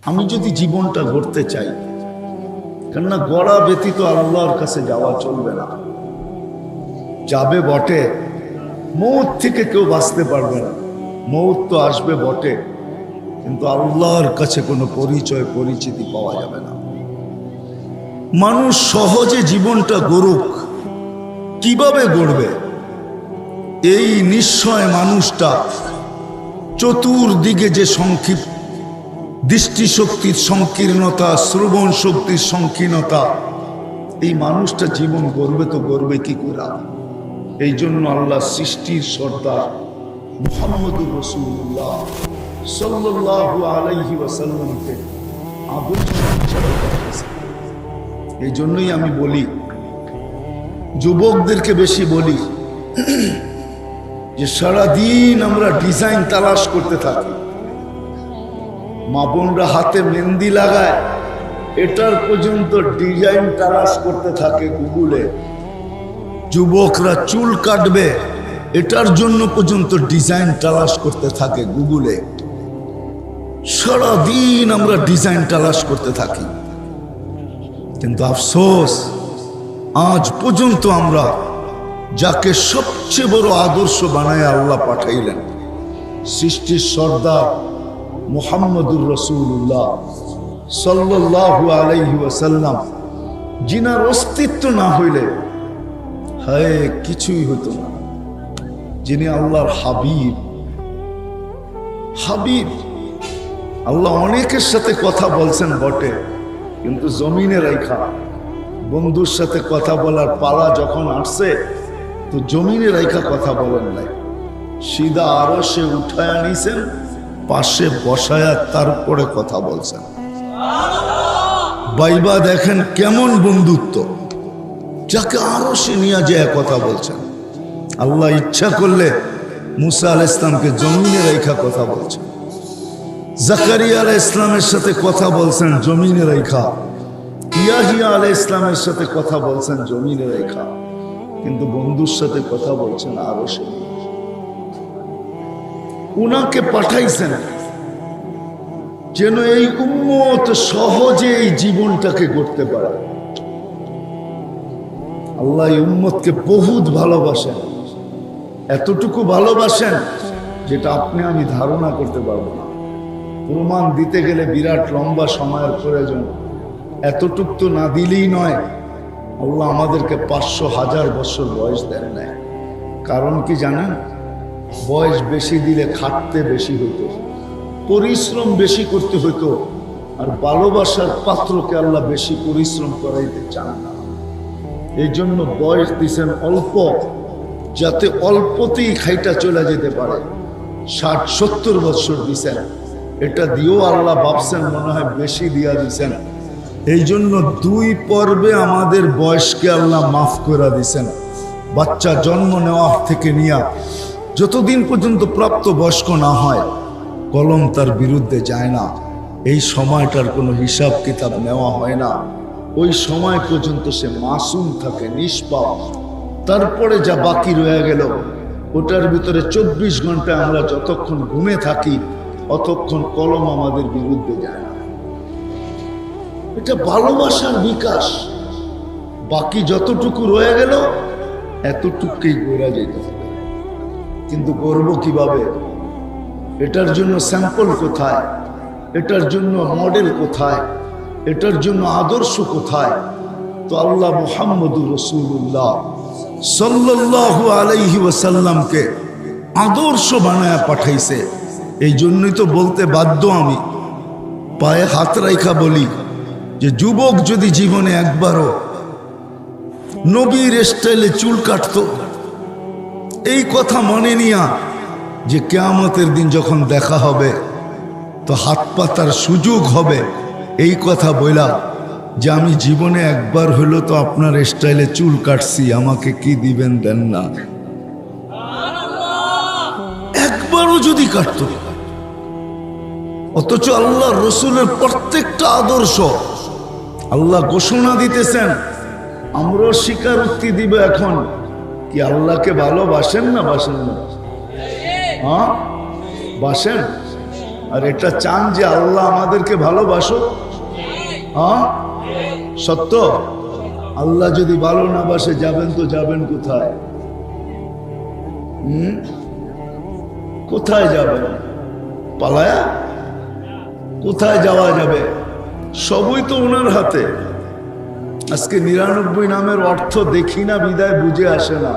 আমি যদি জীবনটা গড়তে চাই, কেননা গড়া ব্যতীত আল্লাহর কাছে যাওয়া চলবে না। যাবে বটে, মৌত থেকে কেউ বাঁচতে পারবে না, মৌত তো আসবে বটে, কিন্তু আল্লাহর কাছে কোনো পরিচয় পরিচিতি পাওয়া যাবে না। মানুষ সহজে জীবনটা গড়ুক, কিভাবে গড়বে? এই নিশ্চয় মানুষটা চতুর্দিকে যে সংক্ষিপ্ত দৃষ্টিশক্তির সংকীর্ণতা, শ্রবণ শক্তির সংকীর্ণতা, এই মানুষটা জীবন গড়বে তো গড়বে কি করে? এই জন্য আল্লাহ সৃষ্টির সর্দার মুহাম্মদুর রাসূলুল্লাহ সাল্লাল্লাহু আলাইহি ওয়াসাল্লামকে আদর্শ হিসেবে পাঠিয়েছেন। এই জন্যই আমি বলি, যুবকদেরকে বেশি বলি যে সারাদিন আমরা ডিজাইন তালাশ করতে থাকি। মা বোনরা হাতে মেহেন্দি লাগায়, এটার পর্যন্ত ডিজাইন তালাশ করতে থাকে গুগলে। যুবকরা চুল কাটবে, এটার জন্য পর্যন্ত ডিজাইন তালাশ করতে থাকে গুগলে। সারাদিন আমরা ডিজাইন তালাশ করতে থাকি, কিন্তু আফসোস আজ পর্যন্ত আমরা যাকে সবচেয়ে বড় আদর্শ বানায় আল্লাহ পাঠাইলেন, সৃষ্টির সর্দার মুহাম্মদুর রাসূলুল্লাহ সাল্লাল্লাহু আলাইহি ওয়াসাল্লাম, যিনার অস্তিত্ব না হইলে হায় কিছুই হতো না। যিনি আল্লাহর হাবিব, হাবিব আল্লাহ অনেকের সাথে কথা বলছেন বটে, কিন্তু জমিনে রাইখা। বন্ধুর সাথে কথা বলার পালা যখন আসছে, তো জমিনে রাইখা কথা বলেন নাই, সিধা আরশে উঠায় নিছেন, পাশে বসায়া তারপরে কথা বলছেন। বাইবা দেখেন কেমন বন্ধুত্ব, যাকে আরশে নিয়ে যায় কথা বলছেন। আল্লাহ ইচ্ছা করলে মুসা আলাইহিস সালামকে জমিনে রাইখা কথা বলছেন, জাকারিয়া আলাইহিস সালামের সাথে কথা বলছেন জমিনে রাইখা, ইয়াহিয়া আলাইহিস সালামের সাথে কথা বলছেন জমিনে রাইখা, কিন্তু বন্ধুর সাথে কথা বলছেন আরশে। উনাকে পাঠাইছেন যেন এই উম্মত সহজে এই জীবনটাকে গড়তে পারে। আল্লাহ এই উম্মতকে বহুত ভালোবাসেন, এতটুকু ভালোবাসেন যেটা আপনি আমি ধারণা করতে পারবো না। প্রমাণ দিতে গেলে বিরাট লম্বা সময়ের প্রয়োজন। এতটুকু তো না দিলেই নয়, আল্লাহ আমাদেরকে 500,000 বছর বয়স দেন নাই। কারণ কি জানেন? বয়স বেশি দিলে খাটতে বেশি হইতো, পরিশ্রম বেশি করতে হইতো, আর ভালোবাসার পাত্রকে আল্লাহ বেশি পরিশ্রম করাইতে চান না। এই জন্য বয়স দিছেন অল্প, যাতে অল্পতেই খাইটা চলে যেতে পারে। 60-70 বছর দিছেন, এটা দিয়েও আল্লাহ ভাবছেন মনে হয় বেশি দিয়া দিছেন। এই জন্য 2 পর্বে আমাদের বয়সকে আল্লাহ মাফ করে দিছেন। বাচ্চা জন্ম নেওয়া থেকে নিয়ে যতদিন পর্যন্ত প্রাপ্ত বয়স্ক না হয়, কলম তার বিরুদ্ধে যায় না, এই সময়টার কোনো হিসাব কিতাব নেওয়া হয় না। ওই সময় পর্যন্ত সে মাসুম থাকে, নিষ্পাপ। তারপরে যা বাকি রয়ে গেল, ওটার ভিতরে 24 ঘন্টা আমরা যতক্ষণ ঘুমে থাকি, অতক্ষণ কলম আমাদের বিরুদ্ধে যায় না। এটা ভালোবাসার বিকাশ। বাকি যতটুকু রয়ে গেল, এতটুকুই গোড়া যেতে হবে। কিন্তু করব কিভাবে? এটার জন্য স্যাম্পল কোথায়? এটার জন্য মডেল কোথায়? এটার জন্য আদর্শ কোথায়? তো আল্লাহ মুহাম্মদুর রাসূলুল্লাহ সাল্লাল্লাহু আলাইহি ওয়াসাল্লামকে আদর্শ বানায়া পাঠাইছে। এই জন্যই তো বলতে বাধ্য, আমি পায়ে হাত রাইখা বলি যে যুবক যদি জীবনে একবারও নবীর স্টাইলে চুল কাটতো, এই কথা মনে নিয়া যে কিয়ামতের দিন যখন দেখা হবে তো হাত পাতার সুযোগ হবে, এই কথা বইলা যে আমি জীবনে একবার হলো তো আপনার স্টাইলে চুল কাটছি, আমাকে কি দিবেন দেন না। একবারও যদি কাটতো, অথচ আল্লাহ রসুলের প্রত্যেকটা আদর্শ আল্লাহ ঘোষণা দিতেছেন। আমরাও স্বীকারোক্তি দিব এখন, কি আল্লাহকে ভালোবাসেন না বাসেন না? হ্যাঁ বাসেন। আর এটা চান যে আল্লাহ আমাদেরকে ভালোবাসো? হ্যাঁ, সত্য। আল্লাহ যদি ভালো না বাসে যাবেন তো যাবেন কোথায়? কোথায় যাবেন? পালায়া? কোথায় যাওয়া যাবে? সবই তো ওনার হাতে। আজকে 99 নামের অর্থ দেখি না বিদায় বুঝে আসে না,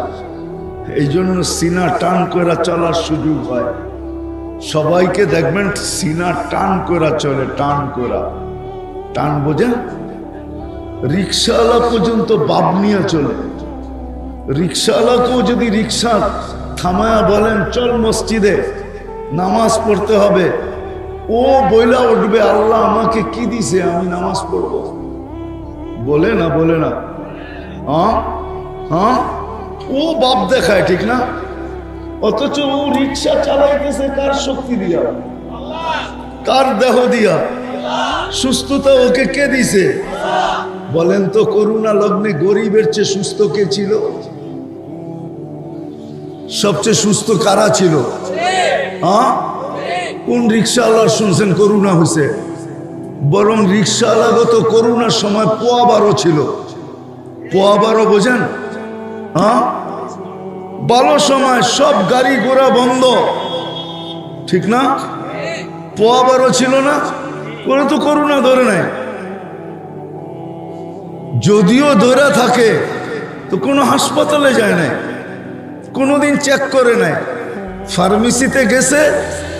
এই জন্য সিনা টান করে চলার সুযোগ হয়। সবাইকে দেখবেন সিনা টান করে চলে, টান করা। টান বোঝেন? রিক্সাওয়ালা পর্যন্ত বাপ নিয়ে চলে। রিক্সাওয়ালাকেও যদি রিক্সা থামায়া বলেন চল মসজিদে নামাজ পড়তে হবে, ও বইলা উঠবে আল্লাহ আমাকে কি দিছে, আমি নামাজ পড়বো। বলে না? বলে না? হ্যাঁ হ্যাঁ, ও বাপ দেখায়, ঠিক না? অথচ ও রিক্সা চালাইতেছে কার শক্তি দিয়া? কার দেহ দিয়া? সুস্থতা ওকে কে দিছে? বলেন তো, করোনা লগ্নে গরিবের চেয়ে সুস্থ কে ছিল? সবচেয়ে সুস্থ কারা ছিল? হ্যাঁ, কোন রিক্সাওয়ালার শুনছেন করোনা হয়েছে? বরং রিক্সাওয়ালা তো করোনার সময় পোয়া 12 ছিল। পোয়া 12 বোঝেন? হ্যাঁ, ভালো সময় সব গাড়ি ঘোড়া বন্ধ, ঠিক না? পোয়া 12 ছিল না, কোনো তো করোনা ধরে নাই। যদিও ধরে থাকে তো কোনো হাসপাতালে যায় নাই, কোনোদিন চেক করে নাই। ফার্মেসিতে গেছে,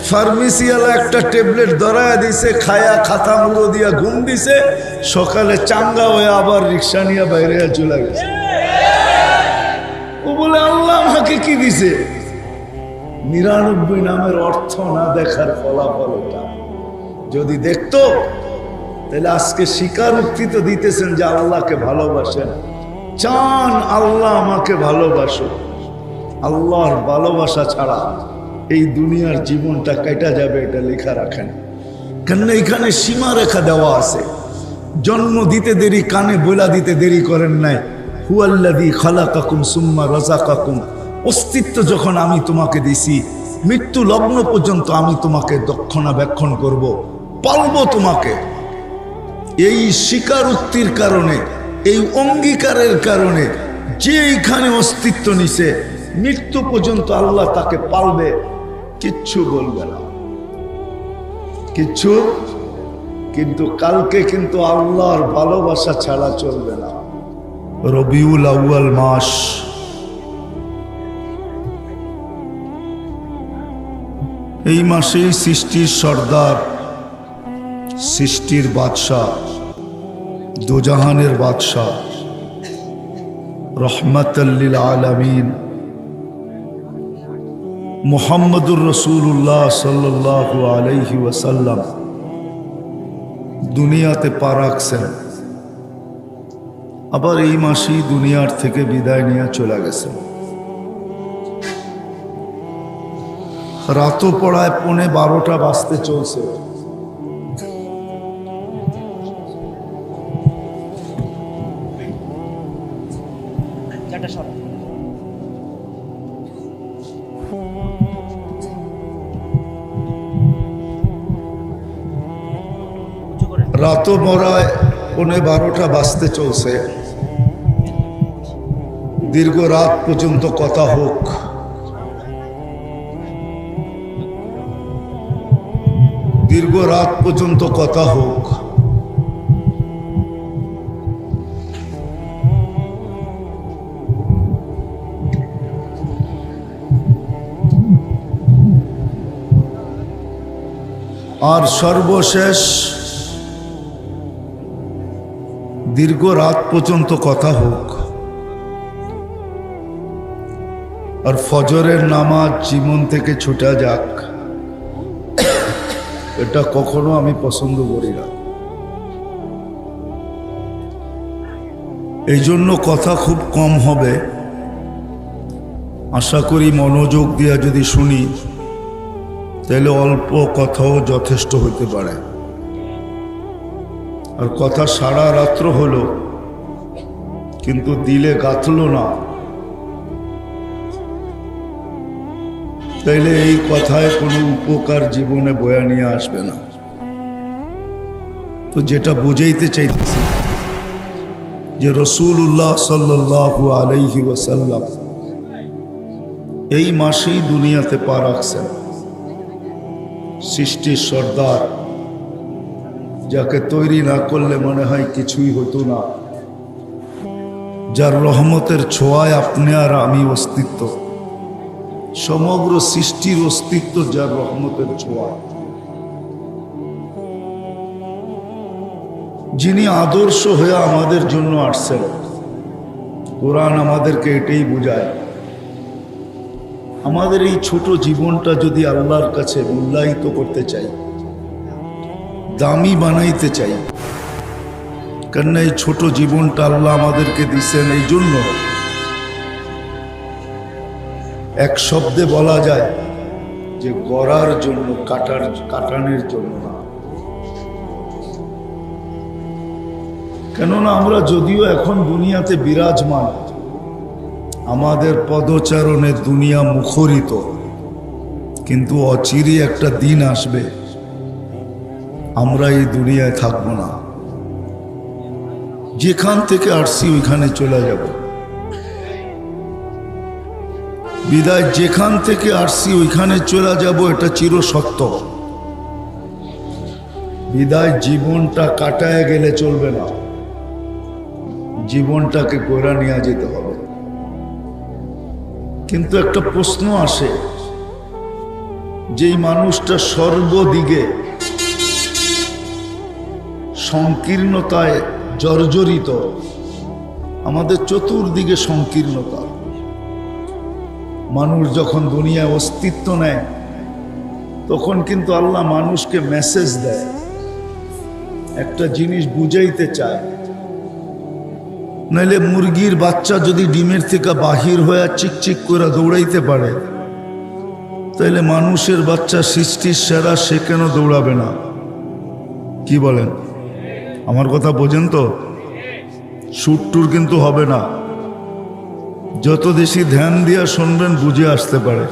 ফার্মেসিওয়ালা একটা ট্যাবলেট ধরায় দিছে, খায়া খাতা মুড়ো দিয়া ঘুম দিছে, সকালে চাঙ্গা হয়ে আবার রিক্সা নিয়ে বাইরে চলে গেছে। ও বলে আল্লাহ আমাকে কি দিছে? 99 নামের অর্থ না দেখার ফলাফল এটা। যদি দেখতো তাহলে আজকে স্বীকারোক্তি তো দিতেছেন যে আল্লাহকে ভালোবাসেন, চান আল্লাহ আমাকে ভালোবাসো। আল্লাহর ভালোবাসা ছাড়া এই দুনিয়ার জীবনটা কেটে যাবে, এটা লেখা রাখেন। কেননা এখানে সীমা রেখা দেওয়া আছে। জন্ম দিতে দেরি, কানে বলা দিতে দেরি করেন নাই। হুয়াল্লাযী খালাকাকুম সুম্মা রাযাকাকুম। অস্তিত্ব যখন আমি তোমাকে দিছি, মৃত্যু লগ্ন পর্যন্ত আমি তোমাকে রক্ষণাবেক্ষণ করব, পালবো তোমাকে। এই স্বীকারোক্তির কারণে, এই অঙ্গীকারের কারণে যে এইখানে অস্তিত্ব নিছে, মৃত্যু পর্যন্ত আল্লাহ তাকে পালবে, কিচ্ছু বলবে না, কিচ্ছু। কিন্তু কালকে কিন্তু আল্লাহর ভালোবাসা ছাড়া চলবে না। রবিউল আউয়াল মাস, এই মাসেই সৃষ্টির সর্দার, সৃষ্টির বাদশাহ, দোজাহানের বাদশাহ, রহমাতাল লিল আলামিন মুহাম্মদুর রাসূলুল্লাহ সাল্লাল্লাহু আলাইহি ওয়াসাল্লাম দুনিয়াতে পা রাখছেন। আবার এই মাসেই দুনিয়ার থেকে বিদায় নিয়ে চলে গেছেন। রাতও পড়ায় 11:15 বাজতে চলছে। রাতও পড়ায় 11:15 বাজতে চলছে। দীর্ঘ রাত পর্যন্ত কথা হোক, দীর্ঘ রাত পর্যন্ত কথা হোক। আর সর্বশেষ দীর্ঘ রাত পর্যন্ত কথা হোক। আর ফজরের নামাজ জীবন থেকে ছুটা যাক, এটা কখনো আমি পছন্দ করি না। এই জন্য কথা খুব কম হবে। আশা করি মনোযোগ দিয়ে যদি শুনি তাহলে অল্প কথাও যথেষ্ট হতে পারে। আর কথা সারা রাত্র হলো কিন্তু দিলে গাঁথল না, তাইলে এই কথায় কোনো উপকার জীবনে বয়া নিয়ে আসবে না। তো যেটা বুঝাইতে চাইতেছি যে রাসূলুল্লাহ সাল্লাল্লাহু আলাইহি ওয়াসাল্লাম এই মাসেই দুনিয়াতে পা রাখছেন। সৃষ্টির সর্দার, যাকে তৈরি না করলে মনে হয় কিছুই হতো না, যার রহমতের ছোঁয়ায় আপনি আর আমি অস্তিত্ব, সমগ্র সৃষ্টির অস্তিত্ব যার রহমতের ছোঁয়া, যিনি আদর্শ হয়ে আমাদের জন্য আসছেন। কোরআন আমাদেরকে এটাই বোঝায়। আমাদের এই ছোট জীবনটা যদি আল্লাহর কাছে মূল্যায়িত করতে চাই, দামি বানাইতে চাই, কেননা এই ছোট জীবনটা আল্লাহ আমাদেরকে দিচ্ছেন এই জন্য, এক শব্দে বলা যায় যে গড়ার জন্য, কাটানোর জন্য না। কেননা আমরা যদিও এখন দুনিয়াতে বিরাজমান, আমাদের পদচারণে দুনিয়া মুখরিত, কিন্তু অচিরে একটা দিন আসবে আমরা এই দুনিয়ায় থাকবো না। যেখান থেকে আসছি ওইখানে চলে যাব। বিদায় যেখান থেকে আসছি ওইখানে চলে যাব, এটা চিরসত্য। বিদায় জীবনটা কাটায় গেলে চলবে না, জীবনটাকে গোড়া নিয়ে যেতে হবে। কিন্তু একটা প্রশ্ন আসে, যেই মানুষটা সর্বদিকে সংকীর্ণতায় জর্জরিত, আমাদের চতুর্দিকে সংকীর্ণতা, মানুষ যখন দুনিয়ায় অস্তিত্ব নেয় তখন কিন্তু আল্লাহ মানুষকে মেসেজ দেয়, একটা জিনিস বুঝাইতে চায়। নাইলে মুরগির বাচ্চা যদি ডিমের থেকে বাহির হয়ে চিকচিক করে দৌড়াইতে পারে, তাইলে মানুষের বাচ্চা সৃষ্টির সেরা, সে কেন দৌড়াবে না? কি বলেন? আমার কথা বোঝেন তো? সুরটুর কিন্তু হবে না, যত বেশি ধ্যান দিয়া শুনবেন বুঝে আসতে পারে।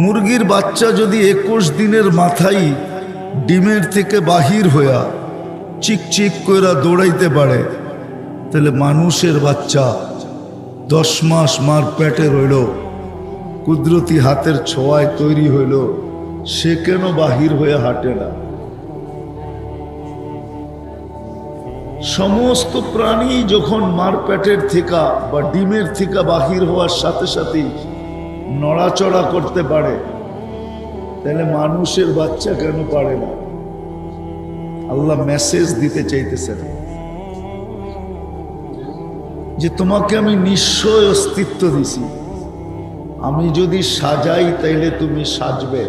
মুরগির বাচ্চা যদি 21 দিনের মাথায় ডিমের থেকে বাহির হইয়া চিকচিক করে দৌড়াইতে পারে, তাহলে মানুষের বাচ্চা 10 মাস মার পেটে রইল, কুদরতি হাতের ছোঁয়ায় তৈরি হইল, সে কেন বাহির হয়ে হাঁটে না? সমস্ত প্রাণী যখন মার পেটের থেকে বা ডিমের থেকে বাহির হওয়ার সাথে সাথেই নড়াচড়া করতে পারে, তাহলে মানুষের বাচ্চা কেন পারে না? আল্লাহ মেসেজ দিতে চাইতেছেন যে তোমাকে আমি নিশ্চয় অস্তিত্ব দিছি, আমি যদি সাজাই তাইলে তুমি সাজবে,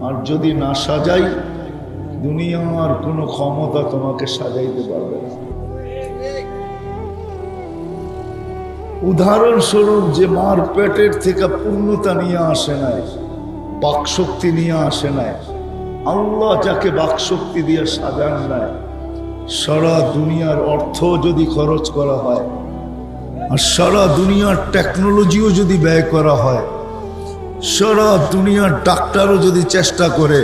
আর যদি না সাজাই দুনিয়ার কোনো ক্ষমতা তোমাকে সাজাইতে পারবে না। উদাহরণস্বরূপ, যে মার পেটের থেকে পূর্ণতা নিয়ে আসে নাই, বাকশক্তি নিয়ে আসে নাই, আল্লাহ যাকে বাকশক্তি দিয়ে সাজান নাই, সারা দুনিয়ার অর্থ যদি খরচ করা হয় আর সারা দুনিয়ার টেকনোলজিও যদি ব্যয় করা হয়, সারা দুনিয়ার ডাক্তারও যদি চেষ্টা করে,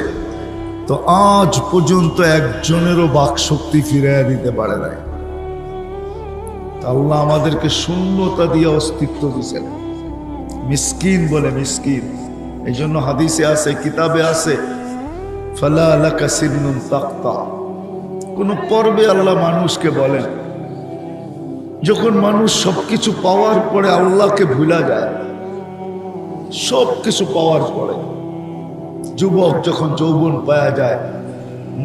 তো আজ পর্যন্ত একজনেরও বাকশক্তি ফিরাইয়া দিতে পারে নাই। আল্লাহ আমাদেরকে শূন্যতা দিয়ে অস্তিত্ব দিয়েছেন। মিসকিন বলে মিসকিন, এই জন্য হাদিসে আছে, কিতাবে আছে, ফালা লাকা সিন্নুন তাক্তা। কোন পর্বে আল্লাহ মানুষকে বলেন, যখন মানুষ সবকিছু পাওয়ার পরে আল্লাহকে ভুলা যায়, সবকিছু পাওয়ার পরে, যুবক যখন যৌবন পাওয়া যায়,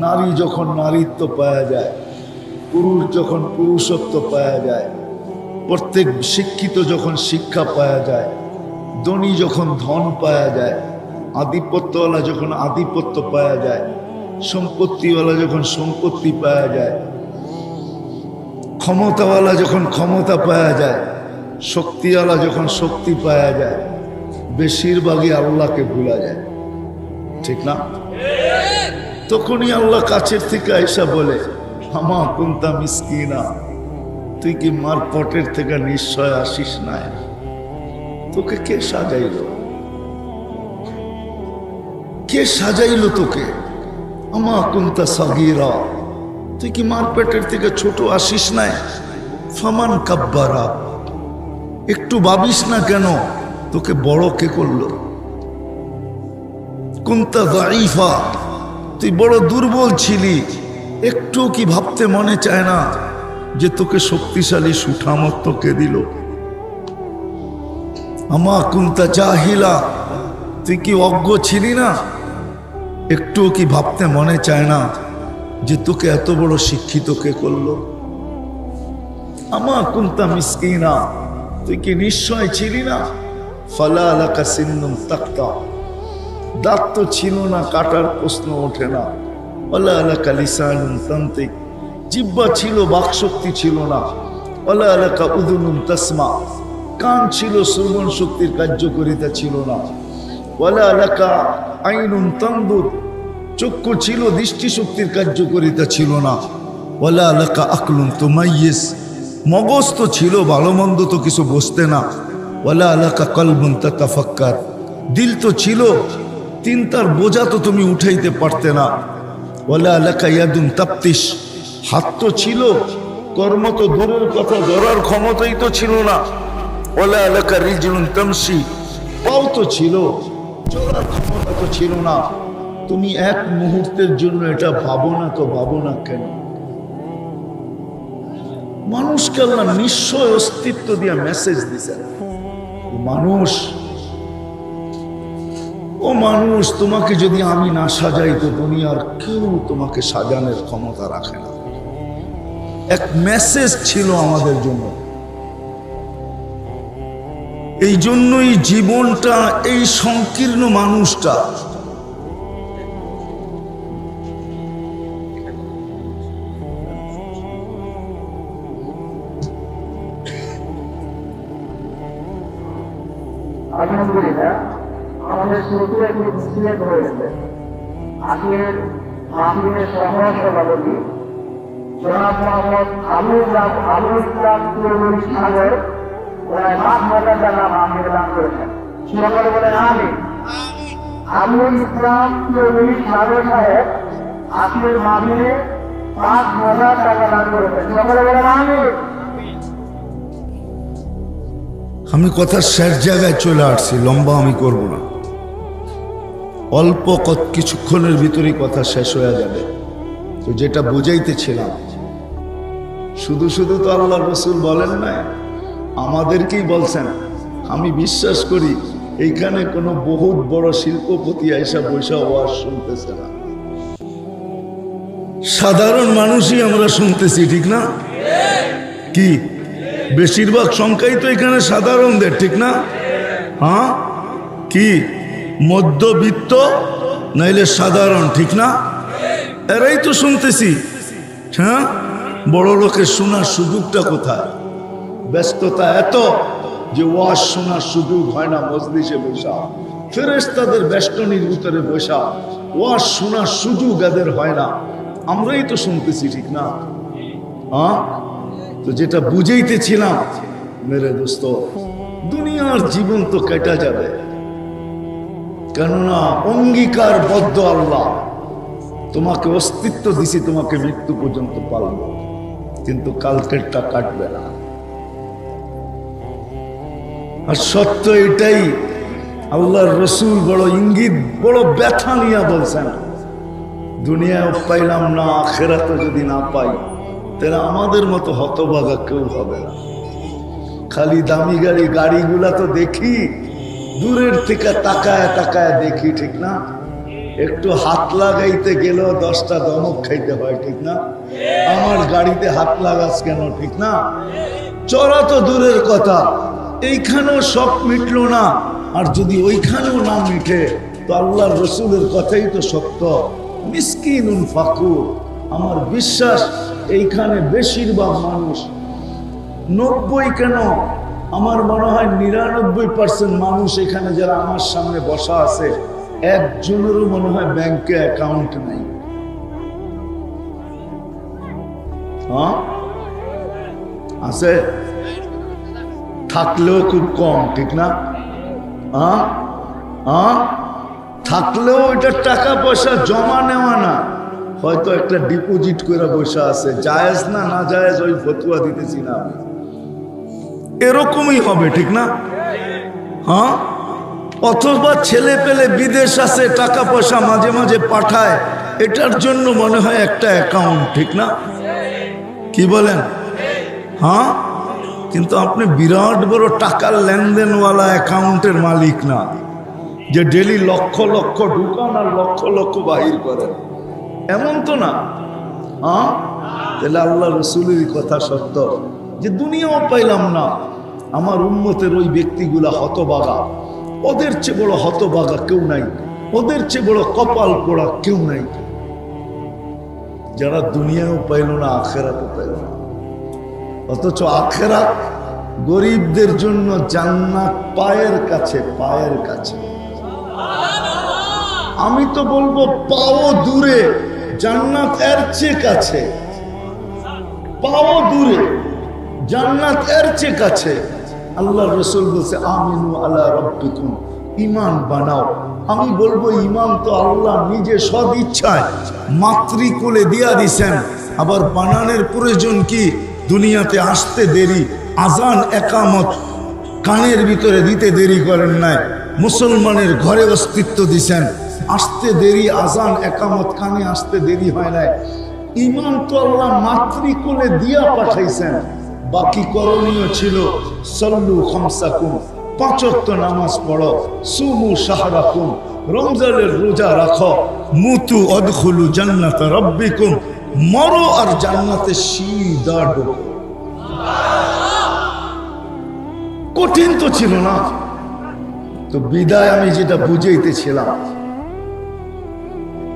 নারী যখন নারীত্ব পাওয়া যায়, পুরুষ যখন পুরুষত্ব পাওয়া যায়, প্রত্যেক শিক্ষিত যখন শিক্ষা পাওয়া যায়, ধনী যখন ধন পাওয়া যায়, আধিপত্যওয়ালা যখন আধিপত্য পাওয়া যায়, সম্পত্তিওয়ালা যখন সম্পত্তি পাওয়া যায়, ক্ষমতাওয়ালা যখন ক্ষমতা পাওয়া যায়, শক্তিওয়ালা যখন শক্তি পাওয়া যায়, বেশিরভাগই আল্লাহকে ভুলা যায়, ঠিক না? তখনই আল্লাহ কাছের থেকে আইসা বলে, আমা কুনতা মিসকিনা, তুই কি মার পটের থেকে নিশ্চয় আসিস নাই? তোকে কে সাজাইলো? কে সাজাইলো তোকে? আমা কুনতা সাগীরা, তুই কি মার পেটের থেকে ছোট আসিস নাই? ফামান কাব্বারা, একটু ভাবিস না কেন তোকে বড় কে করলো? কুনতা যায়ীফা, তুই বড় দুর্বল ছিলি, একটু কি ভাবতে মনে চায় না যে তোকে শক্তিশালী সুঠামত্ব কে দিল? আমা কুনতা জাহিলা, তুই কি অজ্ঞ ছিলি না? একটু কি ভাবতে মনে চায় না যে তোকে এত বড় শিক্ষিত কে করলো? আমা কুনতা মিসকিনা, তুই কি নিশ্চয় ছিলি না? ফালা লাকা সিন্নুম তাক্তা, দাঁত তো ছিল না, কাটার প্রশ্ন ওঠে না। ওয়ালা লাকা লিসানুন তান্তিক, জিহ্বা ছিল, বাকশক্তি ছিল না। ওয়ালা লাকা উযুনুন তাসমা, কান ছিল, শ্রবণ শক্তির কার্যকারিতা ছিল না। ওয়ালা লাকা আইনুন তানদুর, চক্ষু ছিল, দৃষ্টিশক্তির কার্যকারিতা ছিল না। ওয়ালা লাকা আকলুন তুমাইয়িজ, মগজ তো ছিল, ভালো মন্দ তো কিছু বুঝতে না। ওয়ালা লাকা কলবুন তাতাফাক্কার, দিল তো ছিল, চিন্তার বোঝা তো তুমি উঠাইতে পারতে না। ওয়ালা লাকা ইয়াদুন তাফতিশ, হাত তো ছিল, কর্ম তো দূরের কথা, ধরার ক্ষমতাই তো ছিল না। ওয়ালা লাকা রিজলুন তামশি, পাও তো ছিল, চলার ক্ষমতা তো ছিল না। তুমি এক মুহূর্তের জন্য এটা ভাবো না তো ভাবো না কেন? মানুষকে আল্লাহ নিশ্চয় অস্তিত্ব দিয়ে মেসেজ দিছেন। মানুষ, ও মানুষ, তোমাকে যদি আমি না সাজাই তো দুনিয়ার কেউ তোমাকে সাজানোর ক্ষমতা রাখে না। এক মেসেজ ছিল আমাদের জন্য। এই জন্যই জীবনটা, এই সংকীর্ণ মানুষটা আলহামদুলিল্লাহ আমাদের শুরুতে একটি মুসলিম হয়েছে। আজকের মাহফিলের সহ-সভাপতি জনাব মোহাম্মদ আবু ইসলাম চৌধুরী সাগর প্রায় 5,000 টাকা মাহফিলে দান করেছেন। সকলে বলেন আমিন। আবু ইসলাম চৌধুরী সাগর সাহেব আজকের মাহফিলে 5,000 টাকা দান করেছেন। সকলে বলেন আমিন। আমি কথার শেষ জায়গায় চলে আসছি, লম্বা আমি করব না। অল্প কিছুক্ষণের ভিতরেই কথা শেষ হয়ে যাবে। তো যেটা বুঝাইতেছিলাম, শুধু শুধু তো আল্লাহ রসুল বলেন না, আমাদেরকেই বলছেন। আমি বিশ্বাস করি এইখানে কোনো বহুত বড় শিল্পপতি আইসা বৈশা ওয়াজ শুনতেছে না, সাধারণ মানুষই আমরা শুনতেছি, ঠিক না? কি বেশিরভাগ সংখ্যাই তো এখানে সাধারণদের, ঠিক না? হ্যাঁ, কি মধ্যবিত্ত নাইলে সাধারণ, ঠিক না? এরাই তো শুনতেছি। হ্যাঁ, বড় লোকের শোনার সুযোগটা কোথায়? ব্যস্ততা এত যে ওয়াজ শোনার সুযোগ হয় না। মজলিসে বসা, ফেরেশতাদের বেষ্টনীর ভিতরে বসা, ওয়াজ শোনার সুযোগ এদের হয় না। আমরাই তো শুনতেছি, ঠিক না? হ্যাঁ, তো যেটা বুঝাইতেছিলাম মেরে দোস্ত, দুনিয়ার জীবন তো কেটে যাবে, কেননা অঙ্গীকারবদ্ধ আল্লাহ তোমাকে অস্তিত্ব দিছি, তোমাকে মৃত্যু পর্যন্ত পালব, কিন্তু কালকেরটা কাটবে না। আর সত্য এটাই, আল্লাহর রসুল বড় ইঙ্গিত, বড় ব্যথা নিয়ে বলছেন, দুনিয়ায় পাইলাম না, আখিরাতে যদি না পাই তাহলে আমাদের মতো হতভাগা কেউ হবে না। খালি দামি গাড়িগুলা তো দেখি, দূরের থেকে তাকায় তাকায় দেখি, ঠিক না? একটু হাত লাগাইতে গেলেও 10টা দমক খাইতে হয়, ঠিক না? আমার গাড়িতে হাত লাগাস কেন, ঠিক না? চড়া তো দূরের কথা, এইখানেও শখ মিটলো না, আর যদি ওইখানেও না মিটে তো আল্লাহর রসুলের কথাই তো সত্য। মিসকিনুন ফাকুর, আমার বিশ্বাস এইখানে বেশিরভাগ মানুষ, 90 কেন, আমার মনে হয় 99% মানুষ এখানে যারা আমার সামনে বসা আছে, একজনেরও মনে হয় ব্যাংকে অ্যাকাউন্ট নাই। হ্যাঁ, আছে, থাকলেও খুব কম, ঠিক না? হ্যাঁ হ্যাঁ, থাকলেও এটা টাকা পয়সা জমা নেওয়া না, হয়তো একটা ডিপোজিট করে পয়সা আছে, জায়েজ না না জায়েজ ওই ফতুয়া দিতেছি না আমি, এরকমই হবে, ঠিক না? হ্যাঁ, অথবা ছেলে পেলে বিদেশ আছে, টাকা পয়সা মাঝে মাঝে পাঠায়, এটার জন্য মনে হয় একটা অ্যাকাউন্ট, ঠিক না? কি বলেন? হ্যাঁ, কিন্তু আপনি বিরাট বড় টাকার লেনদেনওয়ালা অ্যাকাউন্টের মালিক না, যে ডেলি লক্ষ লক্ষ ঢুকান আর লক্ষ লক্ষ বাহির করেন, এমন তো না। হ্যাঁ, তাহলে আল্লাহ রসুলের কথা সত্য যে দুনিয়াও পাইলাম না, আমার উম্মতের ওই ব্যক্তিগুলা হতবাগা, ওদের চেয়ে বড় হতবাগা কেউ নাই, ওদের চেয়ে বড় কপাল পোড়া কেউ নাই, যারা দুনিয়াও পাইল না আখেরাতও পাইল না। অথচ আখেরাত গরিবদের জন্য জান্নাত পায়ের কাছে, পায়ের কাছে। আমি তো বলবো পাও দূরে, জান্নাত এর চেয়ে কাছে। পাও দূরে, জান্নাত এর চেয়ে কাছে। আল্লাহ রসুল বলছে আমিনু আলা রাব্বিকুম, ঈমান বানাও। আমি বলবো ঈমান তো আল্লাহ নিজে সদ ইচ্ছায় মাতৃকুলে দিয়া দিছেন, আবার বানানোর প্রয়োজন কি? দুনিয়াতে আসতে দেরি, আজান একামত কানের ভিতরে দিতে দেরি করেন নাই, মুসলমানের ঘরে অস্তিত্ব দিছেন, আসতে দেরি, আজান একামত কানে আসতে দেরি হয় নাই। ঈমান তো আল্লাহ মাতৃকুলে দিয়া পাঠাইছেন। বাকি করণীয় ছিল সল্লু খামসাকুম, 5 ওয়াক্ত নামাজ পড়ো, সুমু শাহরাকুম, রমজানের রোজা রাখো, মুতু অদখুলু জান্নাত রাব্বিকুম, মরো আর জান্নাতে সিধা ঢোকো। কঠিন তো ছিল না। তো বিদায় আমি যেটা বুঝাইতেছিলাম,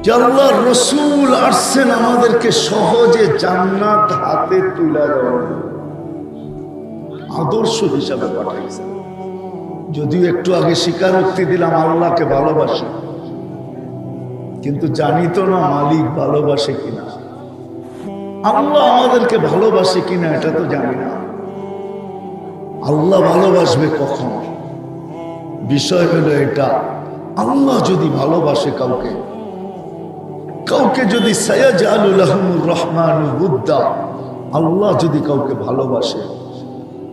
যে আল্লাহর রসুল আসছেন আমাদেরকে সহজে জান্নাত হাতে তুলে দেওয়ার আদর্শ হিসাবে পাঠাইছেন। যদিও একটু আগে স্বীকারোক্তি দিলাম আল্লাহকে ভালোবাসি, কিন্তু জানি তো না মালিক ভালোবাসে কিনা, আল্লাহ আমাদেরকে ভালোবাসে কিনা এটা তো জানি না। আল্লাহ ভালোবাসবে কখন? বিষয় হলো এটা, আল্লাহ যদি ভালোবাসে কাউকে, কাউকে যদি সায়াজআলু লাহুমুর রহমানু বুদ্দা, আল্লাহ যদি কাউকে ভালোবাসে,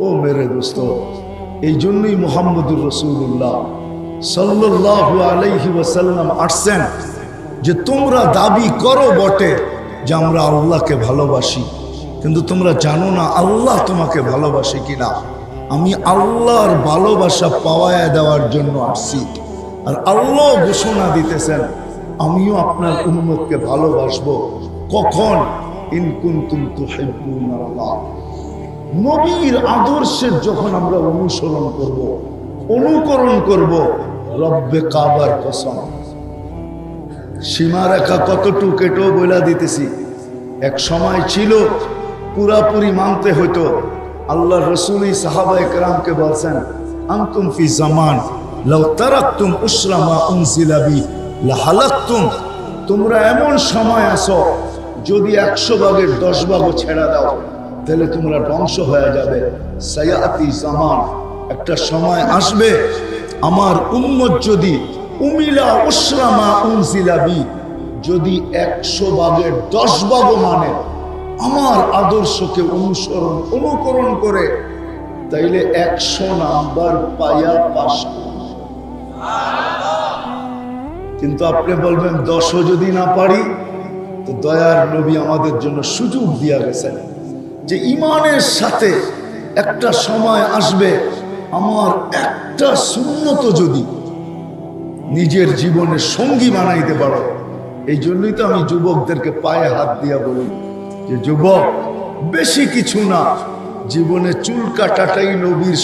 ও মেরে দোস্ত, এই জন্যই মুহাম্মদুর রাসূলুল্লাহ সাল্লাল্লাহু আলাইহি ওয়াসাল্লাম আসছেন, যে তোমরা দাবি করো বটে যে আমরা আল্লাহকে ভালোবাসি, কিন্তু তোমরা জানো না আল্লাহ তোমাকে ভালোবাসে কিনা। আমি আল্লাহর ভালোবাসা পাওয়ায় দেওয়ার জন্য আসছি, আর আল্লাহ ঘোষণা দিতেছেন আমিও আপনার উম্মতকে ভালোবাসবো। কখন? ইন কুনতুম তুহিব্বুনাল্লাহ। নবীর আদর্শের যখন আমরা অনুসরণ করব, অনুকরণ করব, রব্বে কাবার কসম। সীমারেখা কতটুকু এটাও বলে দিতেছি। এক সময় ছিল পুরাপুরি মানতে হইতো। আল্লাহ রসুলই সাহাবায়ে কেরামকে বলছেন আনতুম ফি জামান লাউ তারাকতুম উসরা মা উনজিলা বি লাহালাকতুম, তোমরা এমন সময় আসো যদি 100 ভাগের 10 ভাগও ছেড়ে দাও তাহলে তোমরা ধ্বংস হয়ে যাবে। সায়াতি জামান, একটা সময় আসবে আমার উম্মত যদি উমিলা উসরা মা উনজিলা বি, যদি 100 ভাগের 10 ভাগও মানে আমার আদর্শকে অনুকরণ করে, তাইলে 100 নাম্বার পাইয়া পাস। কিন্তু আপনি বলবেন 10ও যদি না পারি, তো দয়ার নবী আমাদের জন্য সুযোগ দিয়া গেছেন যে ঈমানের সাথে একটা সময় আসবে আমার একটা সুন্নত যদি নিজের জীবনের সঙ্গী বানাইতে পারো। এই জন্যই তো আমি যুবকদেরকে পায়ে হাত দিয়া বলি যে যুবক, বেশি কিছু না, জীবনে চুল কাটাটাই নবীর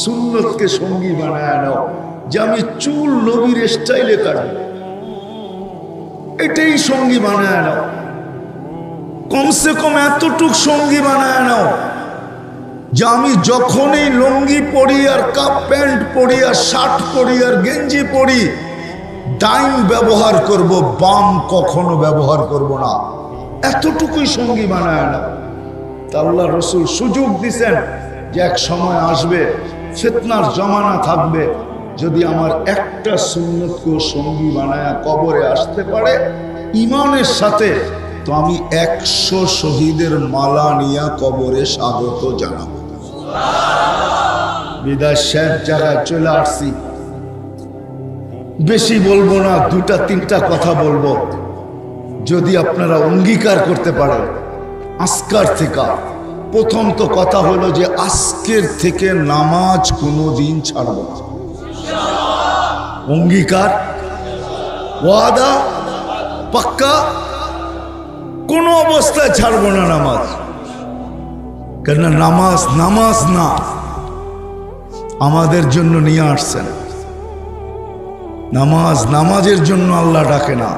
সুন্নতকে সঙ্গী বানায় নাও, যে আমি চুল নবীর স্টাইলে কাটব, এটাই সঙ্গী বানায় নাও। কমসে কম এতটুক সঙ্গী বানায় নাও যে আমি যখনই লুঙ্গি পরি আর কাপ প্যান্ট পরি আর শার্ট পরি আর গেঞ্জি পরি, ডাইন ব্যবহার করব, বাম কখনো ব্যবহার করব না। এতটুকুই সঙ্গী বানায় না। আল্লাহ রসুল সুযোগ দিছেন যে এক সময় আসবে, ফিতনার জমানা থাকবে, যদি আমার একটা সুন্নতকে সঙ্গী বানায়া কবরে আসতে পারে ইমানের সাথে, তো আমি 100 শহীদের মালা নিয়ে কবরে স্বাগত জানাবো। বিদায় শেষ জায়গায় চলে আসছি, বেশি বলবো না, 2-3টা কথা বলবো। যদি আপনারা অঙ্গীকার করতে পারেন আজকার থেকে, প্রথম তো কথা হলো যে আজকের থেকে নামাজ কোনোদিন ছাড়ব না। অঙ্গীকার, ওয়াদা, পাক্কা, কোনো অবস্থায় ছাড়ব না নামাজ। কেন নামাজ নামাজ না, আমাদের জন্য নিয়ে আসছেন। নামাজ নামাজের জন্য আল্লাহ ডাকে না,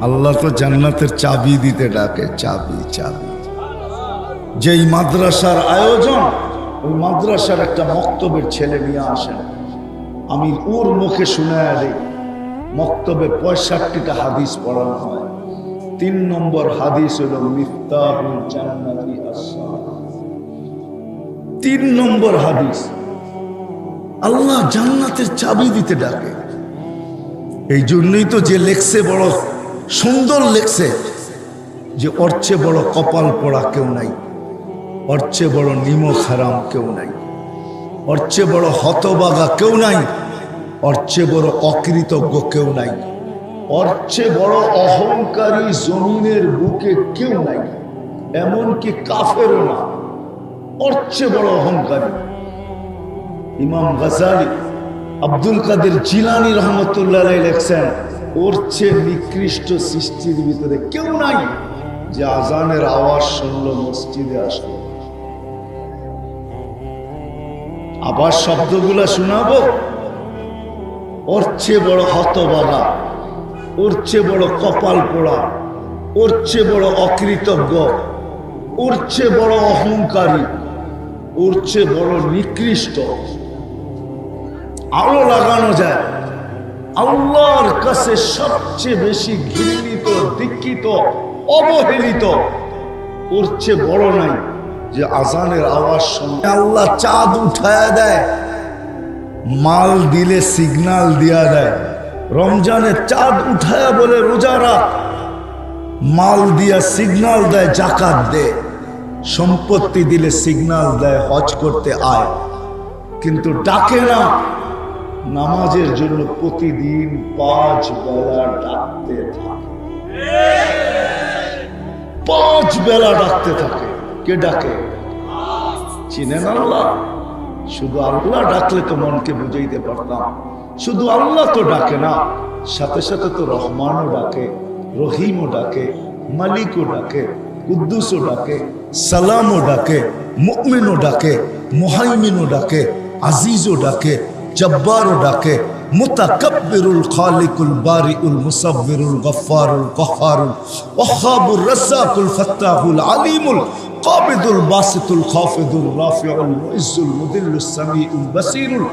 আল্লাহ তো জান্নাতের চাবি দিতে ডাকে। চাবি চাবি। যেই মাদ্রাসার আয়োজন, ওই মাদ্রাসার একটা মক্তবের ছেলে নিয়ে আসেন, আমি ওর মুখে শুনে দিই। মক্তবে 65টা হাদিস পড়ানো হয়। 3 নম্বর হাদিস হলো মিফতাহুল জান্নাতি আস-সালাহ। 3 নম্বর হাদিস, আল্লাহ জান্নাতের চাবি দিতে ডাকে। এই জন্যই তো যে লেখছে বড় সুন্দর লেখছে, যে ওর চেয়ে বড় কপাল পড়া কেউ নাই, ওর চেয়ে বড় নিমক হারাম কেউ নাই, ওর চেয়ে বড় হতবাগা কেউ নাই, ওর চেয়ে বড় অকৃতজ্ঞ কেউ নাই, ওর চেয়ে বড় অহংকারী জমিনের বুকে কেউ নাই, এমনকি কাফেরও না, ওর চেয়ে বড় অহংকারী। ইমাম গাজালি, আব্দুল কাদের জিলানী রহমতুল্লাহ আলাইহি লেখছেন, ওর চেয়ে নিকৃষ্ট সৃষ্টির ভিতরে কেউ নাই যে আজানের আওয়াজ শুনলো মসজিদে আসলো। আবার শব্দগুলা শোনাবো, ওর চেয়ে বড় হতবাগা, ওর চেয়ে বড় কপাল পোড়া, ওর চেয়ে বড় অকৃতজ্ঞ, ওর চেয়ে বড় অহংকারী, ওর চেয়ে বড় নিকৃষ্ট আলো লাগানো যায়। আল্লাহর কাছে সবচেয়ে বেশি ঘৃণিত, দীক্ষিত, অবহেলিত ওর চেয়ে বড় নাই যে আজানের আওয়াজ শুনে আল্লাহ চাঁদ উঠায়া দেয়, মাল দিলে সিগন্যাল দিয়া দেয়। রমজানে চাঁদ উঠায়া বলে রোজা রাখ, মাল দিয়া সিগন্যাল দেয় জাকাত দে, সম্পত্তি দিলে সিগন্যাল দেয় হজ করতে আয়, কিন্তু ডাকে না নামাজের জন্য। প্রতিদিন 5 বেলা ডাকতে থাকে, 5 বেলা ডাকতে থাকে। কে ডাকে? চিনেন আল্লাহ? শুধু আল্লাহ ডাকলে তো মনকে বুঝাইতে পারতাম। শুধু আল্লাহ তো ডাকে না, সাথে সাথে তো রহমানও ডাকে, রহিমও ডাকে, মালিকও ডাকে, কুদ্দুসও ডাকে, সালামও ডাকে, মুমিনও ডাকে, মুহাইমিনও ডাকে, আজিজও ডাকে, জব্বারও ডাকে, মুতাকাব্বিরুল খালিকুল বারিউল মুসাব্বিরুল গফফারুল কহ্হারুল ওয়াহ্হাবুর রাজ্জাকুল ফাত্তাহুল আলিমুল কাবিদুল বাসিতুল খাফিদুল রাফিউল মুইজ্জুল মুদিল্লুস সামিউল বাসিরুল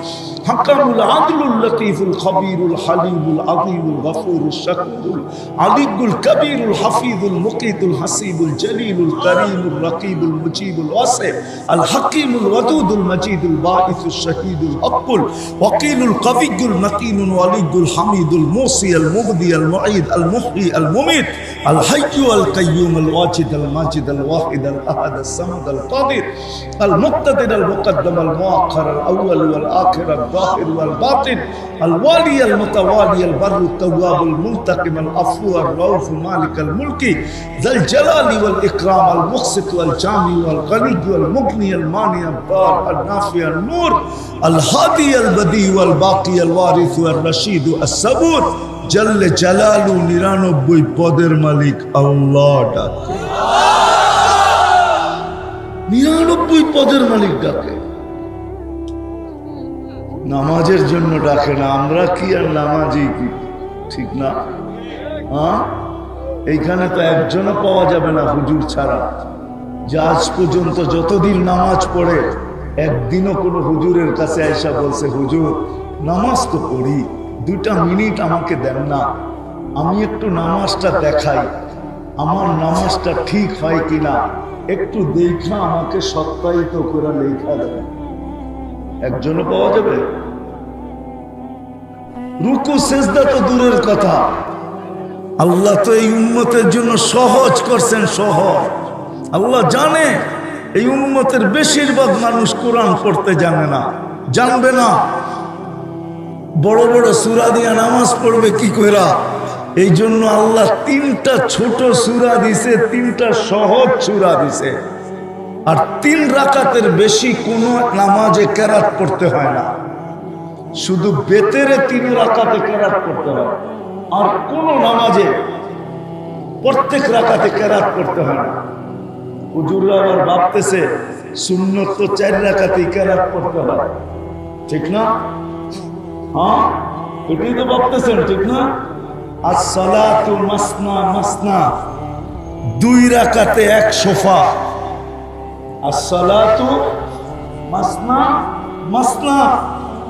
হাকামুল আদলুল লতীফুল খবীরুল হালিমুল আযীমুল গফুরুশ শাকুরুল আলিয়ুল কবীরুল হাফিজুল মুকিতুল হাসিবুল জলিলুল করিমুল রকিবুল মুজিবুল ওয়াসি আল হাকিমুল ওয়াদুদুল মজিদুল বাঈসুশ শহীদুল হকুল ওয়াকিলুল কবিয়ুল মতিনুল ওয়ালিয়ুল হামিদুল মুসি আল মুবদি আল মুঈদ আল মুহয়ি আল মুমিত আল হাইয়্যু আল কাইয়্যুম আল ওয়াজিদ আল মাজিদ আল ওয়াহিদ আল আহাদ আল সামাদ আল কাদির আল মুক্তাদির আল মুকদ্দম আল মুআখ্খার আল আউয়াল ওয়াল আখির আল الظاهر والباطن الوالي المتوالي البر التواب المنتقم العفو الرؤوف مالك الملك ذا الجلال والإكرام المقسط والجامع والغني والمغني المانع الضار النافع النور الهادي البديع والباقي الوارث والرشيد الصبور جل جلاله 99 পদের মালিক আল্লাহ ডাকে। 99 পদের মালিক ডাকে, নামাজের জন্য ডাকে না। আমরা কি আর নামাজি কি? ঠিক না? হ্যাঁ, এইখানে তো একজনও পাওয়া যাবে না হুজুর ছাড়া, যে আজ পর্যন্ত যতদিন নামাজ পড়ে একদিনও কোনো হুজুরের কাছে আইসা বলছে হুজুর নামাজ তো পড়ি, 2টা মিনিট আমাকে দেন না, আমি একটু নামাজটা দেখাই, আমার নামাজটা ঠিক হয় কিনা একটু দেখা আমাকে সত্যায়িত করে লেখা দেয়। একজনও পাওয়া যাবে? রুকু সেজদা তো দূরের কথা, আল্লাহ তো এই উম্মতের জন্য সহজ করছেন, সহজ। আল্লাহ জানে এই উম্মতের বেশিরভাগ মানুষ কোরআন পড়তে জানে না, জানবে না। বড় বড় সূরা দিয়া নামাজ পড়বে কি কইরা? এই জন্য আল্লাহ 3টা ছোট সূরা দিছে, 3টা সহজ সূরা দিছে। আর 3 রাকাতের বেশি কোনো নামাজে কেরাত পড়তে হয় না, শুধু বেতেরে 3 রাকাতে কেরাত পড়তে হয়। আর কোন নামাজে প্রত্যেক রাকাতে কেরাত পড়তে হয় না। হুজুররা আবার ভাবতেছে সুন্নত তো 4 রাকাতেই কেরাত পড়তে হয়, ঠিক না? হ্যাঁ, এটাই তো ভাবতেছেন, ঠিক না? as-salatu masna masna, 2 রাকাতে 1 সোফা। as-salatu masna masna,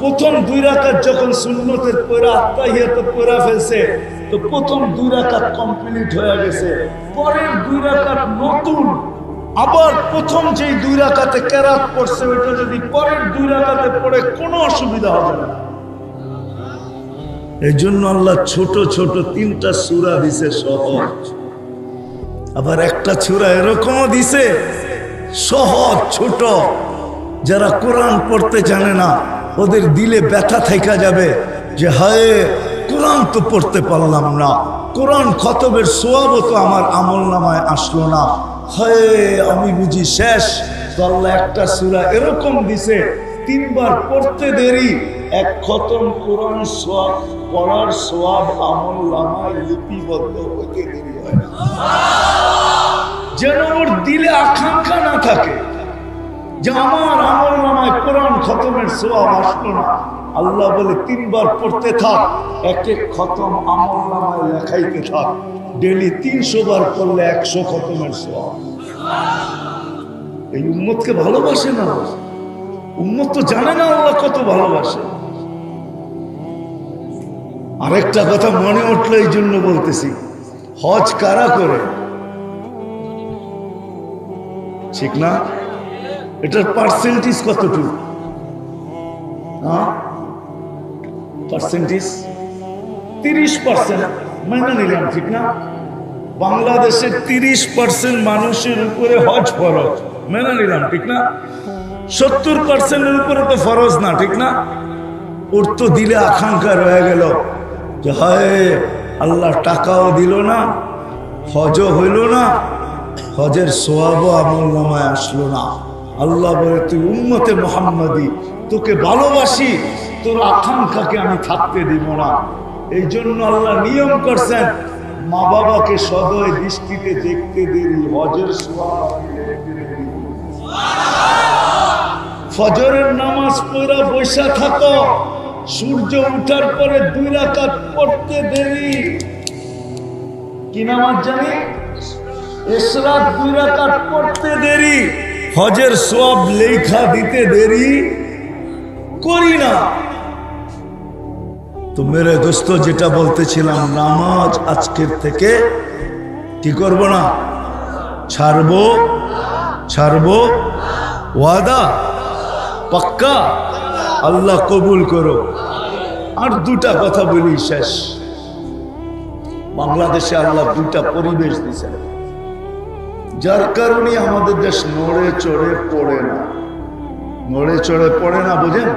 প্রথম 2 রাকাত যখন সুন্নতের পড়া আত্তাহিয়াত পড়া ফেলছে, তো প্রথম 2 রাকাত কমপ্লিট হয়ে গেছে। পরের 2 রাকাত নতুন, আবার প্রথম যেই 2 রাকাতে কেরাত পড়ছে ওইটা যদি পরের 2 রাকাতে পড়ে কোনো অসুবিধা হবে না। এই জন্য আল্লাহ ছোট ছোট 3টা সূরা দিছে সহজ, আবার একটা সূরা এরকমও দিছে সহজ ছোট। যারা কোরআন পড়তে জানে না ওদের দিলে ব্যথা থাইকা যাবে যে হায় কোরআন তো পড়তে পারলাম না, কোরআন খতমের সওয়াবও তো আমার আমলনামায় আসলো না, হায় আমি বুঝি শেষ। তো আল্লাহ একটা সূরা এরকম দিছে 3 বার পড়তে দেরি, 1 খতম কোরআন সওয়াব পড়ার সওয়াব আমলনামায় লিপিবদ্ধ হতে দেরি হয় না। যেন ওর দিলে আকাঙ্ক্ষা না থাকে যে আমার আমলনামায় কোরআন খতমের সওয়াব আসলো না। আল্লাহ বলে 3 বার পড়তে থাক, 1 খতম আমলনামায় লেখাইতে থাক। ডেইলি 300 বার পড়লে 100 খতমের সওয়াব। এই উম্মতকে ভালোবাসে না, উম্মত তো জানে না আল্লাহ কত ভালোবাসে। আরেকটা কথা মনে উঠলো এই জন্য বলতেছি, হজ কারা করে, ঠিক না? এটার পার্সেন্টেজ কতটুকু? পার্সেন্টেজ 30% মেনে নিলাম, ঠিক না? বাংলাদেশের 30% মানুষের উপরে হজ ফরজ, মেনে নিলাম, ঠিক না? 70%-এর উপরে তো ফরজ না, ঠিক না? ওর তো দিলে আকাঙ্ক্ষা রয়ে গেল যে হায় আল্লাহ টাকাও দিল না, হজও হইল না, হজের সওয়াবও আমলনামায় আসলো না। আল্লাহ বলে তুই উম্মতে মুহাম্মাদি, তোকে ভালোবাসি, তোর আকাঙ্ক্ষাকে আমি থাকতে দিব না। এই জন্য আল্লাহ নিয়ম করছেন মা বাবাকে সদয় দৃষ্টিতে দেখতে দেরি, হজের সওয়াব ফজরের নামাজ পড়া বসা থাকো, সূর্য উঠার পরে 2 রাকাত পড়তে দেরি। কি নামাজ জানি? ইশরাক 2 রাকাত পড়তে দেরি, হজের সওয়াব লেখা দিতে দেরি করি না। তো মেরে দোস্ত, যেটা বলতেছিলাম, নামাজ আজকের থেকে কি করব না, ছাড়বো ছাড়বো, ওয়াদা পাক্কা? আল্লাহ কবুল করো। আর 2টা কথা বলি, শেষ। বাংলাদেশে আল্লাহ 2টা পরিবেশ দিয়েছেন, যার কারণে আমাদের দেশ নড়ে চড়ে পড়ে না। নড়ে চড়ে পড়ে না বোঝেন?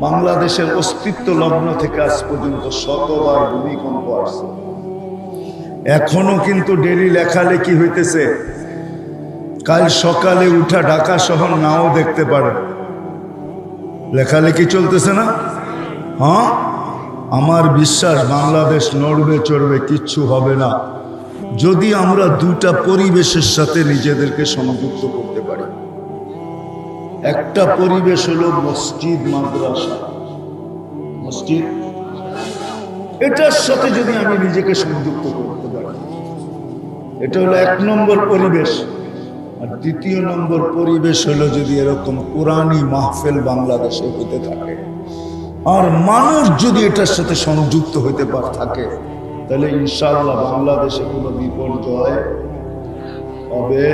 বাংলাদেশের অস্তিত্ব লগ্ন থেকে আজ পর্যন্ত 100বার ভূমিকম্প আসছে, এখনো কিন্তু ডেলি লেখালেখি হইতেছে। কাল সকালে উঠা ঢাকা শহর নাও দেখতে পারে, লেখালেখি চলতেছে না? হ্যাঁ, আমার বিশ্বাস বাংলাদেশ নড়বে চড়বে, কিচ্ছু হবে না, যদি আমরা 2টা পরিবেশের সাথে নিজেদেরকে সংযুক্ত করতে পারি। একটা পরিবেশ হলো মসজিদ মাদ্রাসা, মসজিদ, এটার সাথে যদি আমি নিজেকে সংযুক্ত করতে পারি, এটা হলো 1 নম্বর পরিবেশ। আর 2য় নম্বর পরিবেশ হলো যদি এরকম কোরআনী মাহফিল বাংলাদেশে হতে থাকে, আর মানুষ যদি এটার সাথে সংযুক্ত হতে থাকে, তাহলে ইনশাআল্লাহ বাংলাদেশে কোনো বিপর্যয় হবে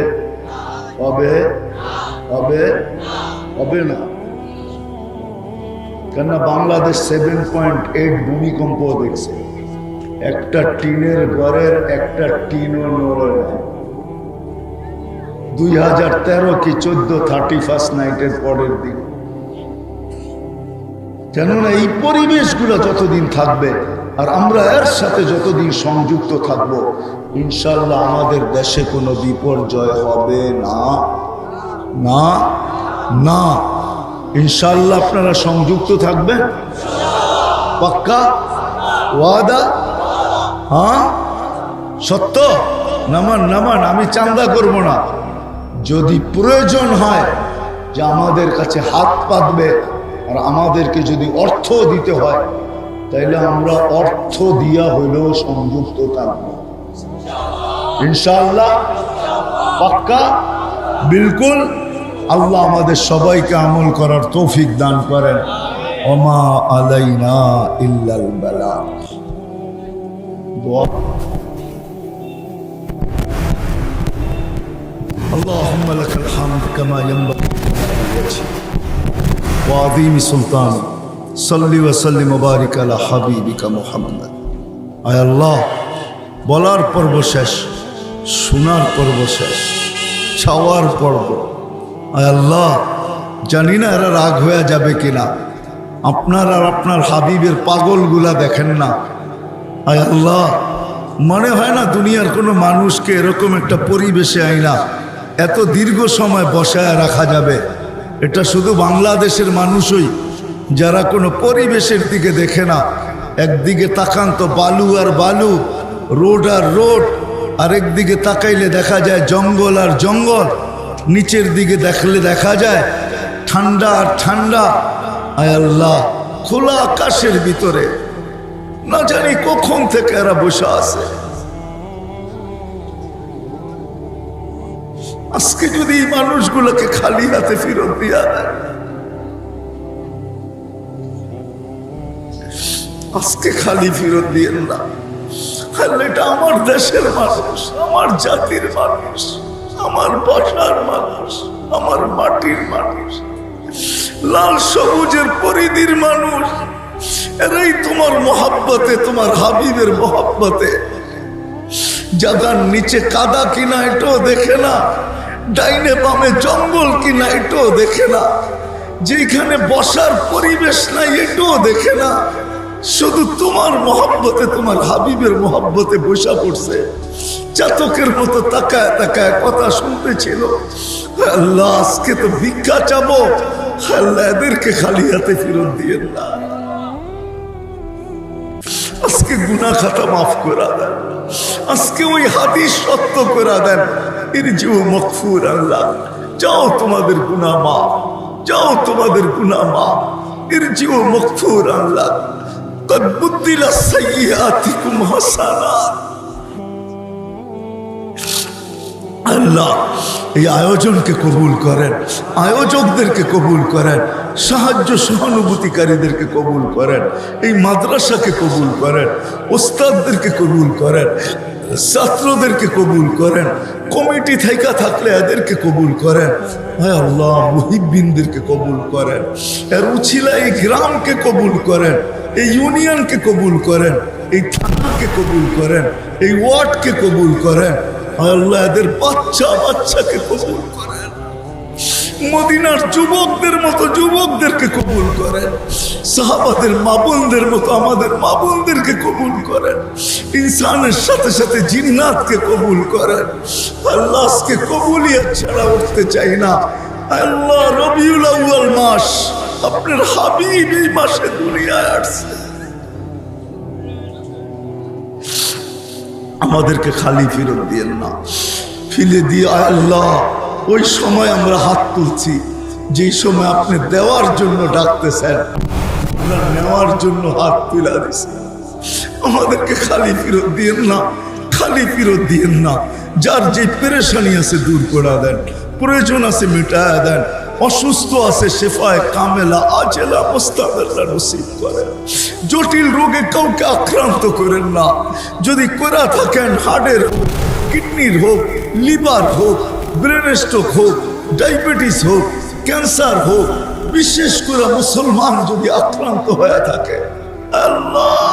হবে হবে হবে না। কেননা বাংলাদেশ 7.8 ভূমিকম্প দেখছে, একটা টিনের ঘরের একটা টিনও নড়ে না। 2013 কি 14 31st নাইটের পরের দিন। কেননা এই পরিবেশগুলো যতদিন থাকবে আর আমরা এর সাথে যতদিন সংযুক্ত থাকব, ইনশাল্লাহ আমাদের দেশে কোনো বিপর্যয় হবে না, না, না। ইনশাল্লাহ আপনারা সংযুক্ত থাকবেন, পাক্কা ওয়াদা? হ্যাঁ, সত্য? নামান নামান, আমি চান্দা করব না। যদি প্রয়োজন হয় যে আমাদের কাছে হাত পাতবে আর আমাদেরকে যদি অর্থ দিতে হয়, তাইলে আমরা অর্থ দিয়া হইলেও সংযুক্ত থাকব ইনশাআল্লাহ, পাক্কা, বিলকুল। আল্লাহ আমাদের সবাইকে আমল করার তৌফিক দান করেন। ওমা আলাইনা ইল্লাল বালাগ। اللهم لك الحمد كما ينبغي لوجهك وعظيم سلطانك صل وسلم وبارك على حبيبك محمد। আয় আল্লাহ, বলার পর্ব শেষ, শোনার পর্ব শেষ, চাওয়ার পর্ব। আয় আল্লাহ, জানি না এরা রাগ হয়ে যাবে কিনা। আপনার আর আপনার হাবিবের পাগলগুলা দেখেন না। আয় আল্লাহ, মনে হয় না দুনিয়ার কোনো মানুষকে এরকম একটা পরিবেশে আইনা এত দীর্ঘ সময় বসায় রাখা যাবে। এটা শুধু বাংলাদেশের মানুষই, যারা কোনো পরিবেশের দিকে দেখে না। একদিকে তাকান তো বালু আর বালু, রোড আর রোড, আরেকদিকে তাকাইলে দেখা যায় জঙ্গল আর জঙ্গল, নিচের দিকে দেখলে দেখা যায় ঠান্ডা আর ঠান্ডা। আয় আল্লাহ, খোলা আকাশের ভিতরে না জানি কখন থেকে এরা বসে আছে। আজকে যদি এই মানুষগুলোকে খালি হাতে ফেরত দিয়া দেয়, আজকে খালি ফেরত দিয়েন না। এটা আমার দেশের মানুষ, আমার জাতির মানুষ, আমার ভাষার মানুষ, আমার মাটির মানুষ, লাল সবুজের পরিধির মানুষ। এরাই তোমার মহাব্বতে, তোমার হাবিবের মহাব্বতে জাগার নিচে কাদা কিনা এটাও দেখে না, ডাইনে বামে জঙ্গল কিনা এটাও দেখে না, যেখানে বসার পরিবেশ নাই এটাও দেখে না। শুধু তোমার মহব্বতে, তোমার হাবিবের মহব্বতে বসা পড়ছে। চাতকের মতো তাকায় তাকায় কথা শুনতেছিল। আল্লাহ, আজকে তো ভিক্ষা চাবো। আল্লাহ, এদেরকে খালি হাতে ফেরত দিয়েন না। আজকে গুনাহ খাতা মাফ করে দেন। আজকে ওই হাদিস সত্য করে দেন, ইরজিউ মাগফুর। আল্লাহ, যাও তোমাদের গুনাহ মাফ, যাও তোমাদের গুনাহ মাফ, ইরজিউ মাগফুর। আল্লাহ, قد بدل سيئاتكم حسنات। আল্লাহ, এই আয়োজনকে কবুল করেন, আয়োজকদেরকে কবুল করেন, সাহায্য সহানুভূতিকারীদেরকে কবুল করেন, এই মাদ্রাসাকে কবুল করেন, ওস্তাদদেরকে কবুল করেন, ছাত্রদেরকে কবুল করেন, কমিটি থাইকা থাকলে এদেরকে কবুল করেন। হায় আল্লাহ, মুহিব্বিনদেরকে কবুল করেন, এর উছিলা এই গ্রামকে কবুল করেন, এই ইউনিয়নকে কবুল করেন, এই থানাকে কবুল করেন, এই ওয়ার্ডকে কবুল করেন। আল্লাহ, এদের বাচ্চা বাচ্চাকে কবুল করেন, মদিনার যুবকদের মতো যুবকদেরকে কবুল করেন, সাহাবাদের মা বোনদের মতো আমাদের মা বোনদেরকে কবুল করেন, ইনসানের সাথে সাথে জিন্নাতকে কবুল করেন। আল্লাহ, আজকে কবুলিয়ত ছাড়া উঠতে চাই না। আল্লাহ, রবিউল আউয়াল মাস, আপনার হাবিব এই মাসে দুনিয়ায় আসছে। আমাদেরকে খালি ফেরত দিয়েন না, ফিলে দিয়ে। আল্লাহ, ওই সময় আমরা হাত তুলছি যেই সময় আপনি দেওয়ার জন্য ডাকতেছেন, আমরা নেওয়ার জন্য হাত তুলে দিছি। আমাদেরকে খালি ফেরত দিয়েন না, খালি ফেরত দিয়েন না। যার যে পেরেশানি আছে দূর করে দেন, প্রয়োজন আছে মিটায়া দেন, অসুস্থ আছে শেফায়ে কামেলা আজেলা মুস্তামেলা নসিব করেন। জটিল রোগে কাউকে আক্রান্ত করেন না। যদি করা থাকেন হার্টের হোক, কিডনির হোক, লিভার হোক, ব্রেন স্ট্রোক হোক, ডায়াবেটিস হোক, ক্যান্সার হোক, বিশেষ করে মুসলমান যদি আক্রান্ত হয়ে থাকে, আল্লাহ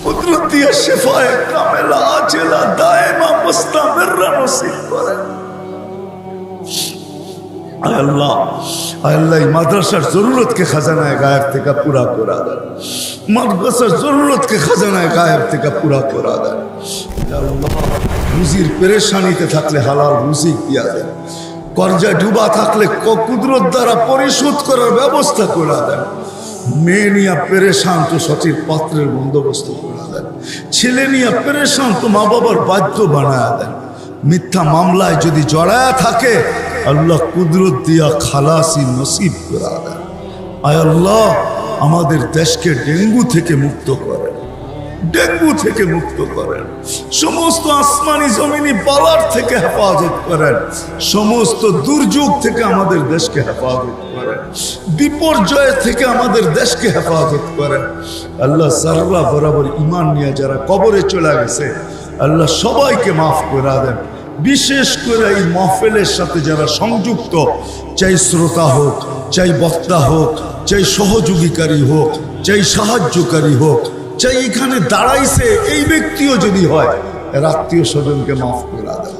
কুদরত দিয়ে শিফায়ে কামেলা আজেলা দায়েমা মুস্তামিররা নসিব করেন। আল্লাহ এই মাদ্রাসার জরুরতকে খাজানায় গায়েব থেকে পুরা করা দেন, মাদ্রাসার জরুরতকে খাজানায় গায়েব থেকে পুরা করা দেন। আল্লাহ রুজির পেরেশানিতে থাকলে হালাল রুজি দিয়া দেন, কর্জায় ডুবা থাকলে কুদরত দ্বারা পরিশোধ করার ব্যবস্থা করে দেন। মেয়ে নিয়ে পেরেশান তো সঠিক পাত্রের বন্দোবস্ত করে দেন, ছেলে নিয়ে পেরেশান তো মা বাবার বাধ্য বানায় দেন। মিথ্যা মামলায় যদি জড়ায়া থাকে আল্লাহ কুদরত দিয়া খালাসি নসিব করে দেন। আয় আল্লাহ আমাদের দেশকে ডেঙ্গু থেকে মুক্ত করেন, ডেঙ্গু থেকে মুক্ত করেন, সমস্ত আসমানি জমিনি বালার থেকে হেফাজত করেন, সমস্ত দুর্যোগ থেকে আমাদের দেশকে হেফাজত করেন, বিপর্যয় থেকে আমাদের দেশকে হেফাজত করেন। আল্লাহ যারা বরাবর ঈমান নিয়ে যারা কবরে চলে গেছে আল্লাহ সবাইকে মাফ করে দেন। বিশেষ করে এই মাহফিলের সাথে যারা সংযুক্ত, চাই শ্রোতা হোক, চাই বক্তা হোক, চাই সহযোগীকারী হোক, চাই সাহায্যকারী হোক, চাই এখানে দাঁড়াইছে এই ব্যক্তিও যদি হয়, এর আত্মীয় স্বজনকে মাফ করে দেন,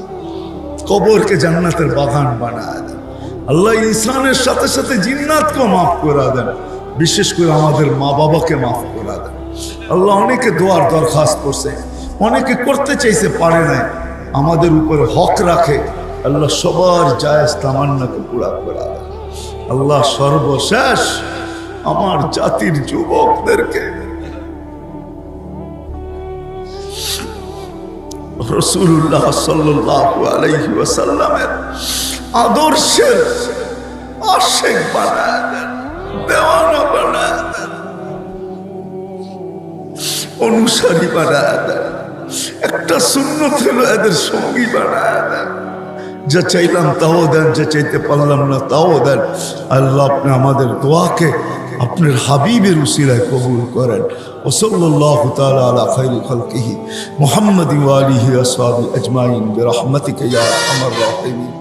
কবরকে জান্নাতের বাগান বানায় দেন। আল্লাহ ইনসানের সাথে সাথে জিন্নাতকেও মাফ করে দেন। বিশেষ করে আমাদের মা বাবাকে মাফ করে দেন। আল্লাহ অনেকে দোয়ার দরখাস্ত করছে, অনেকে করতে চাইছে পারে নাই, আমাদের উপরে হক রাখে। আল্লাহ সবার জায়েজ তামান্নাকে পুরা করে দেন। আল্লাহ সর্বশেষ আমার জাতির যুবকদেরকে রাসূলুল্লাহ সাল্লাল্লাহু আলাইহি ওয়াসাল্লামের আদর্শের আশিক বানায় দেন, দেওয়ানা বানায় দেন, অনুসারী বানায় দেন। একটা সুন্নত হলো এদের সঙ্গী বানায় দেন। যা চাইলাম তাও দেন, যা চাইতে পারলাম না তাও দেন। আল্লাহ আপনি আমাদের দোয়াকে আপনার হাবিবের উসিলায় কবুল করেন। ওসল্লাল্লাহু তাআলা আলা খায়রি খালকিহি মুহাম্মাদি ওয়া আলিহি ওয়া আসহাবিহি আজমাইন বিরহমাতিকা ইয়া আরহামার রাহিমিন।